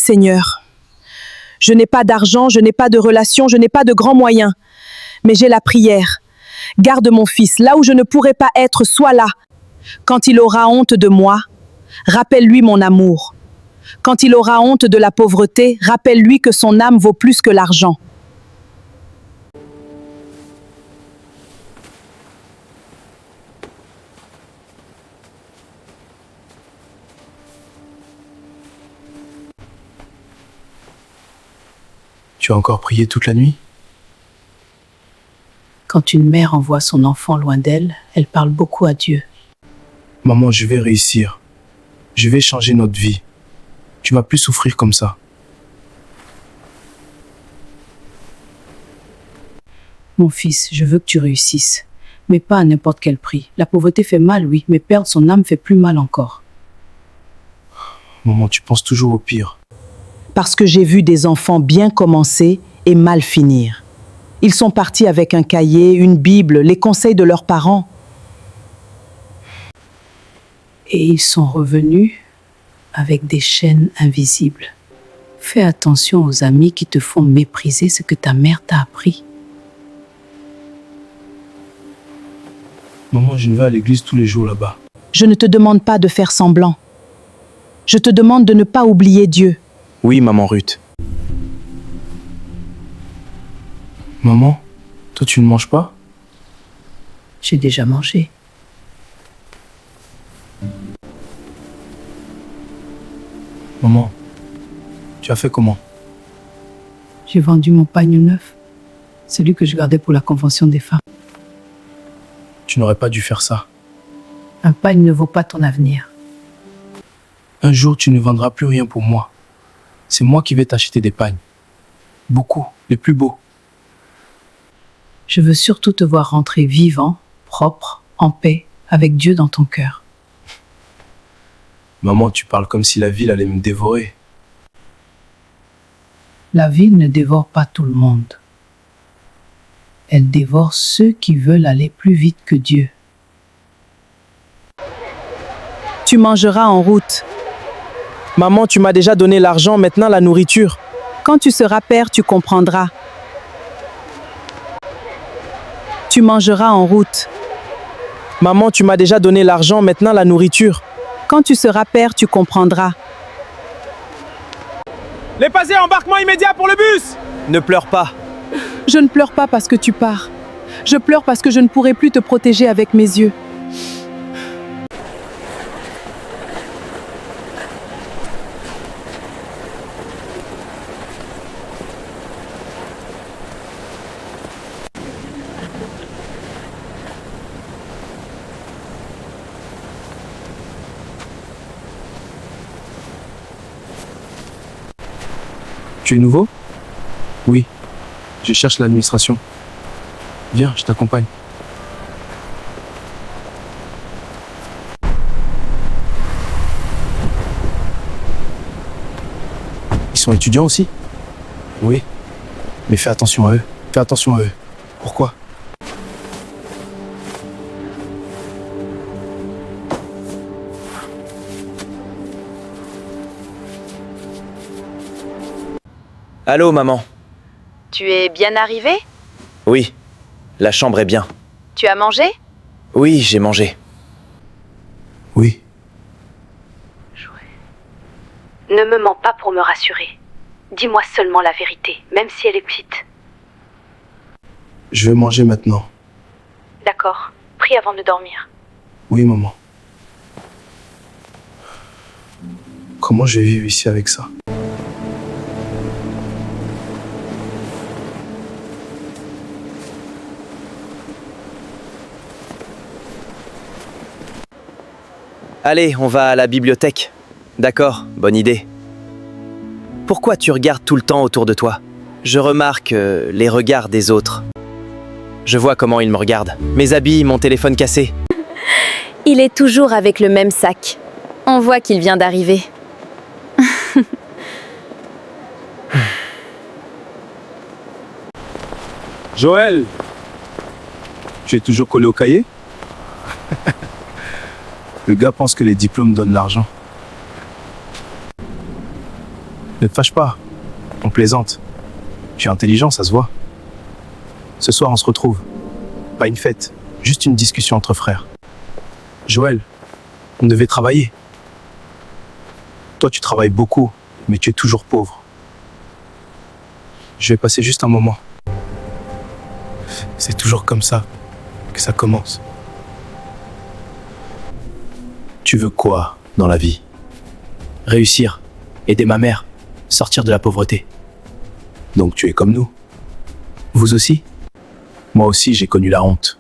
Seigneur. Je n'ai pas d'argent, je n'ai pas de relations, je n'ai pas de grands moyens. Mais j'ai la prière. Garde mon fils, là où je ne pourrai pas être, sois là. Quand il aura honte de moi, rappelle-lui mon amour. Quand il aura honte de la pauvreté, rappelle-lui que son âme vaut plus que l'argent. Tu as encore prié toute la nuit? Quand une mère envoie son enfant loin d'elle, elle parle beaucoup à Dieu. Maman, je vais réussir. Je vais changer notre vie. Tu vas plus souffrir comme ça. Mon fils, je veux que tu réussisses, mais pas à n'importe quel prix. La pauvreté fait mal, oui, mais perdre son âme fait plus mal encore. Maman, tu penses toujours au pire. Parce que j'ai vu des enfants bien commencer et mal finir. Ils sont partis avec un cahier, une Bible, les conseils de leurs parents. Et ils sont revenus avec des chaînes invisibles. Fais attention aux amis qui te font mépriser ce que ta mère t'a appris. Maman, je vais à l'église tous les jours là-bas. Je ne te demande pas de faire semblant. Je te demande de ne pas oublier Dieu. Oui, maman Ruth. Maman, toi tu ne manges pas? J'ai déjà mangé. Maman, tu as fait comment? J'ai vendu mon pagne neuf, celui que je gardais pour la convention des femmes. Tu n'aurais pas dû faire ça. Un pagne ne vaut pas ton avenir. Un jour, tu ne vendras plus rien pour moi. C'est moi qui vais t'acheter des pagnes. Beaucoup, les plus beaux. Je veux surtout te voir rentrer vivant, propre, en paix, avec Dieu dans ton cœur. Maman, tu parles comme si la ville allait me dévorer. La vie ne dévore pas tout le monde. Elle dévore ceux qui veulent aller plus vite que Dieu. Tu mangeras en route. Maman, tu m'as déjà donné l'argent, maintenant la nourriture. Quand tu seras père, tu comprendras. Tu mangeras en route. Maman, tu m'as déjà donné l'argent, maintenant la nourriture. Quand tu seras père, tu comprendras. Les passés, embarquement immédiat pour le bus! Ne pleure pas. Je ne pleure pas parce que tu pars. Je pleure parce que je ne pourrai plus te protéger avec mes yeux. Tu es nouveau? Oui. Je cherche l'administration. Viens, je t'accompagne. Ils sont étudiants aussi? Oui. Mais fais attention à eux. Fais attention à eux. Pourquoi? Allô, maman. Tu es bien arrivé? Oui, la chambre est bien. Tu as mangé? Oui, j'ai mangé. Oui. Ne me mens pas pour me rassurer. Dis-moi seulement la vérité, même si elle est petite. Je vais manger maintenant. D'accord. Prie avant de dormir. Oui, maman. Comment je vais vivre ici avec ça? Allez, on va à la bibliothèque. D'accord, bonne idée. Pourquoi tu regardes tout le temps autour de toi? Je remarque les regards des autres. Je vois comment ils me regardent. Mes habits, mon téléphone cassé. Il est toujours avec le même sac. On voit qu'il vient d'arriver. Joël! Tu es toujours collé au cahier? Le gars pense que les diplômes donnent l'argent. Ne te fâche pas. On plaisante. Tu es intelligent, ça se voit. Ce soir, on se retrouve. Pas une fête, juste une discussion entre frères. Joël, on devait travailler. Toi, tu travailles beaucoup, mais tu es toujours pauvre. Je vais passer juste un moment. C'est toujours comme ça que ça commence. Tu veux quoi dans la vie? Réussir, aider ma mère, sortir de la pauvreté. Donc tu es comme nous. Vous aussi? Moi aussi, j'ai connu la honte.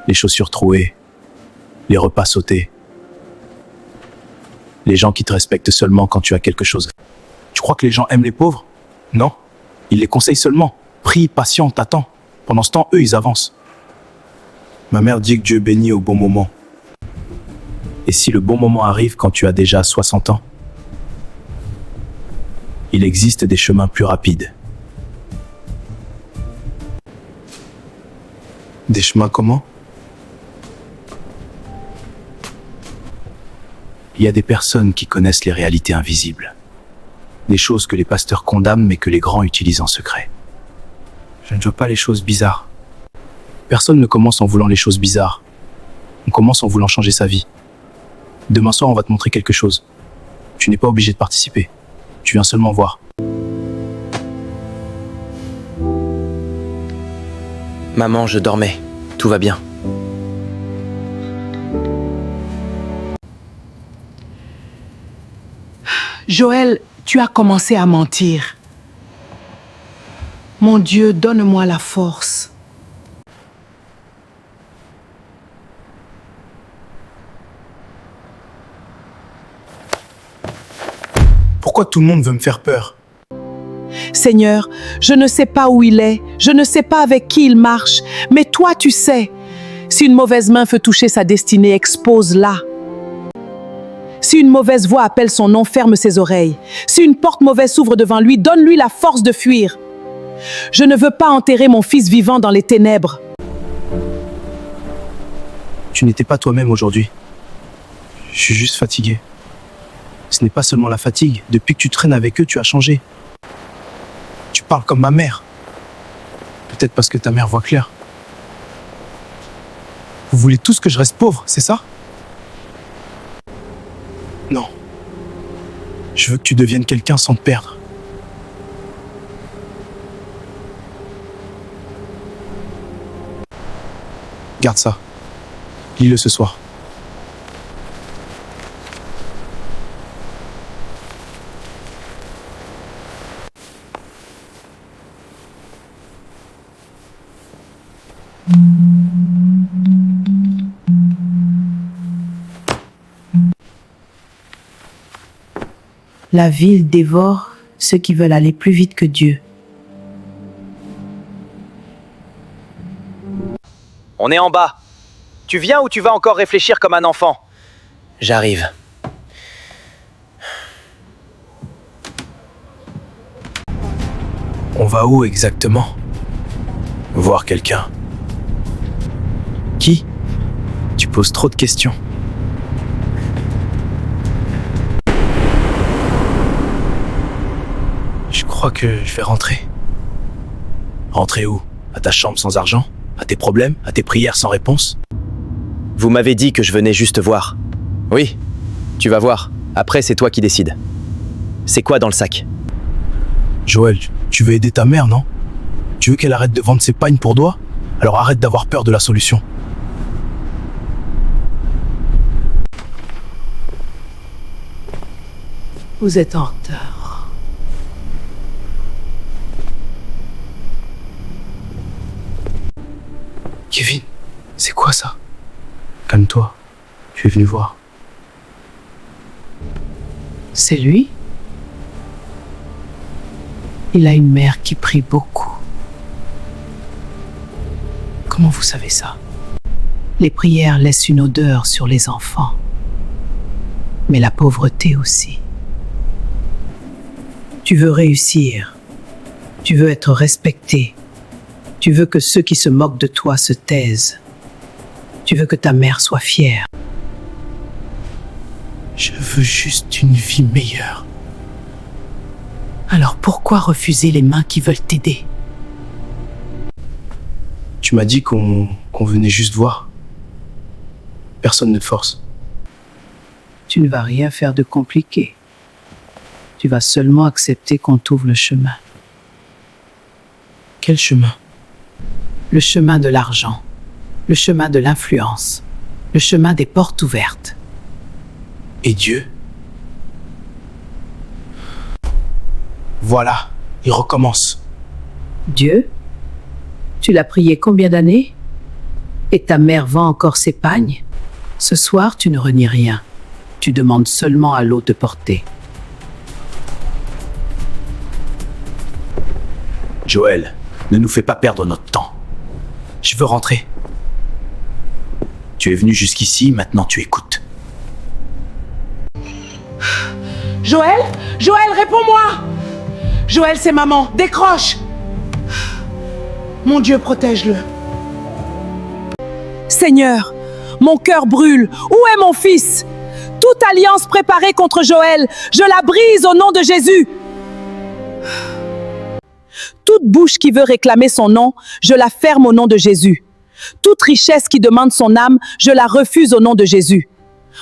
Les chaussures trouées, les repas sautés. Les gens qui te respectent seulement quand tu as quelque chose. Tu crois que les gens aiment les pauvres? Non. Ils les conseillent seulement. Prie, patiente, attends. Pendant ce temps, eux, ils avancent. Ma mère dit que Dieu bénit au bon moment. Et si le bon moment arrive quand tu as déjà 60 ans, il existe des chemins plus rapides. Des chemins comment? Il y a des personnes qui connaissent les réalités invisibles. Des choses que les pasteurs condamnent mais que les grands utilisent en secret. Je ne veux pas les choses bizarres. Personne ne commence en voulant les choses bizarres. On commence en voulant changer sa vie. Demain soir, on va te montrer quelque chose. Tu n'es pas obligé de participer. Tu viens seulement voir. Maman, je dormais. Tout va bien. Joël, tu as commencé à mentir. Mon Dieu, donne-moi la force. Pourquoi tout le monde veut me faire peur? Seigneur, je ne sais pas où il est, je ne sais pas avec qui il marche, mais toi tu sais. Si une mauvaise main veut toucher sa destinée, expose-la. Si une mauvaise voix appelle son nom, ferme ses oreilles. Si une porte mauvaise s'ouvre devant lui, donne-lui la force de fuir. Je ne veux pas enterrer mon fils vivant dans les ténèbres. Tu n'étais pas toi-même aujourd'hui. Je suis juste fatigué. Ce n'est pas seulement la fatigue. Depuis que tu traînes avec eux, tu as changé. Tu parles comme ma mère. Peut-être parce que ta mère voit clair. Vous voulez tous que je reste pauvre, c'est ça? Non. Je veux que tu deviennes quelqu'un sans te perdre. Garde ça. Lis-le ce soir. La ville dévore ceux qui veulent aller plus vite que Dieu. On est en bas. Tu viens ou tu vas encore réfléchir comme un enfant? J'arrive. On va où exactement? Voir quelqu'un. Qui? Tu poses trop de questions. Je crois que je vais rentrer. Rentrer où? À ta chambre sans argent? À tes problèmes? À tes prières sans réponse? Vous m'avez dit que je venais juste voir. Oui, tu vas voir. Après, c'est toi qui décides. C'est quoi dans le sac? Joël, tu veux aider ta mère, non? Tu veux qu'elle arrête de vendre ses pagnes pour doigts? Alors arrête d'avoir peur de la solution. Vous êtes en retard. Kevin, c'est quoi ça? Calme-toi, tu es venu voir. C'est lui? Il a une mère qui prie beaucoup. Comment vous savez ça? Les prières laissent une odeur sur les enfants, mais la pauvreté aussi. Tu veux réussir, tu veux être respecté, tu veux que ceux qui se moquent de toi se taisent, tu veux que ta mère soit fière. Je veux juste une vie meilleure. Alors pourquoi refuser les mains qui veulent t'aider? Tu m'as dit qu'on venait juste voir. Personne ne te force. Tu ne vas rien faire de compliqué. Tu vas seulement accepter qu'on t'ouvre le chemin. Quel chemin? Le chemin de l'argent, le chemin de l'influence, le chemin des portes ouvertes. Et Dieu? Voilà, il recommence. Dieu? Tu l'as prié combien d'années? Et ta mère vend encore ses pagnes? Ce soir, tu ne renies rien. Tu demandes seulement à l'eau de porter. Joël, ne nous fais pas perdre notre temps. Je veux rentrer. Tu es venu jusqu'ici, maintenant tu écoutes. Joël? Joël, réponds-moi! Joël, c'est maman, décroche! Mon Dieu, protège-le. Seigneur, mon cœur brûle. Où est mon fils? Toute alliance préparée contre Joël, je la brise au nom de Jésus. Toute bouche qui veut réclamer son nom, je la ferme au nom de Jésus. Toute richesse qui demande son âme, je la refuse au nom de Jésus.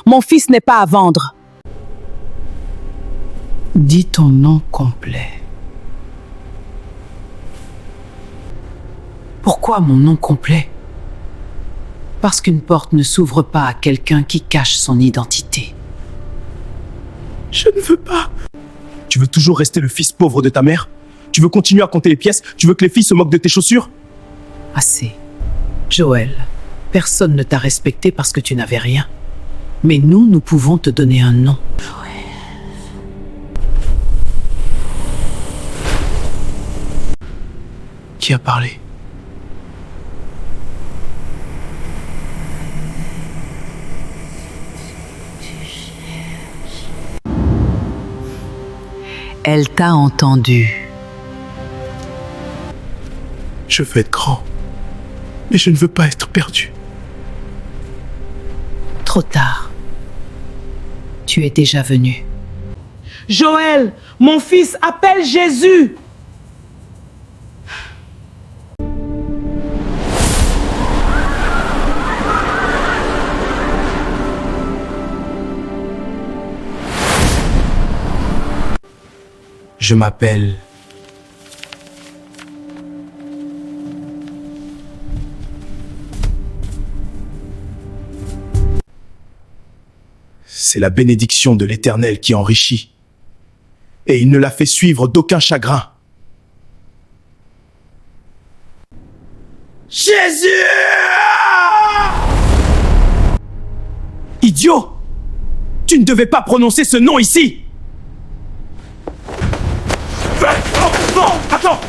Mon fils n'est pas à vendre. Dis ton nom complet. Pourquoi mon nom complet? Parce qu'une porte ne s'ouvre pas à quelqu'un qui cache son identité. Je ne veux pas. Tu veux toujours rester le fils pauvre de ta mère? Tu veux continuer à compter les pièces? Tu veux que les filles se moquent de tes chaussures? Assez. Joël, personne ne t'a respecté parce que tu n'avais rien. Mais nous pouvons te donner un nom. Qui a parlé? Elle t'a entendu. Je veux être grand, mais je ne veux pas être perdu. Trop tard. Tu es déjà venu. Joël, mon fils, appelle Jésus! Je m'appelle... C'est la bénédiction de l'Éternel qui enrichit, et il ne la fait suivre d'aucun chagrin. Jésus! Idiot! Tu ne devais pas prononcer ce nom ici! Oh, non, attends!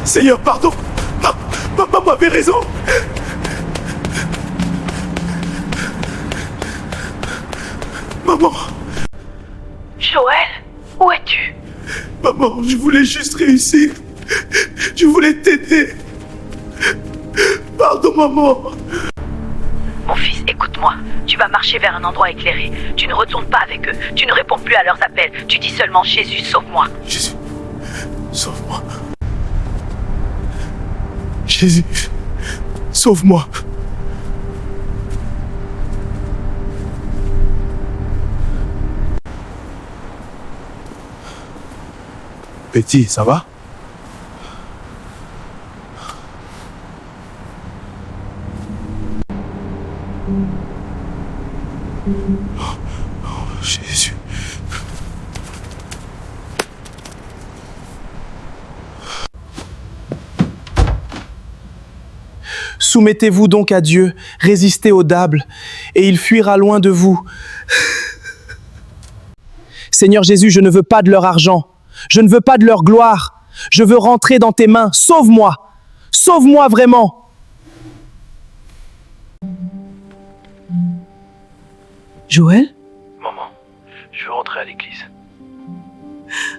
Seigneur, pardon! Maman avait raison! Maman! Joël, où es-tu? Maman, je voulais juste réussir. Je voulais t'aider. Pardon, maman. Mon fils, écoute-moi. Tu vas marcher vers un endroit éclairé. Tu ne retournes pas avec eux. Tu ne réponds plus à leurs appels. Tu dis seulement Jésus, sauve-moi. Jésus, sauve-moi. Jésus, sauve-moi. Petit, ça va? Oh, Jésus. Soumettez-vous donc à Dieu, résistez au diable, et il fuira loin de vous. Seigneur Jésus, je ne veux pas de leur argent, je ne veux pas de leur gloire, je veux rentrer dans tes mains, sauve-moi, sauve-moi vraiment. Joël? Maman, je veux rentrer à l'église.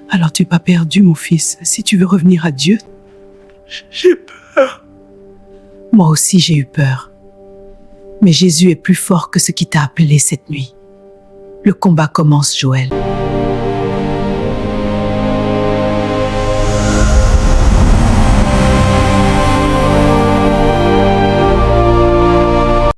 Alors tu n'es pas perdu, mon fils. Si tu veux revenir à Dieu... J'ai peur. Moi aussi, j'ai eu peur. Mais Jésus est plus fort que ce qui t'a appelé cette nuit. Le combat commence, Joël.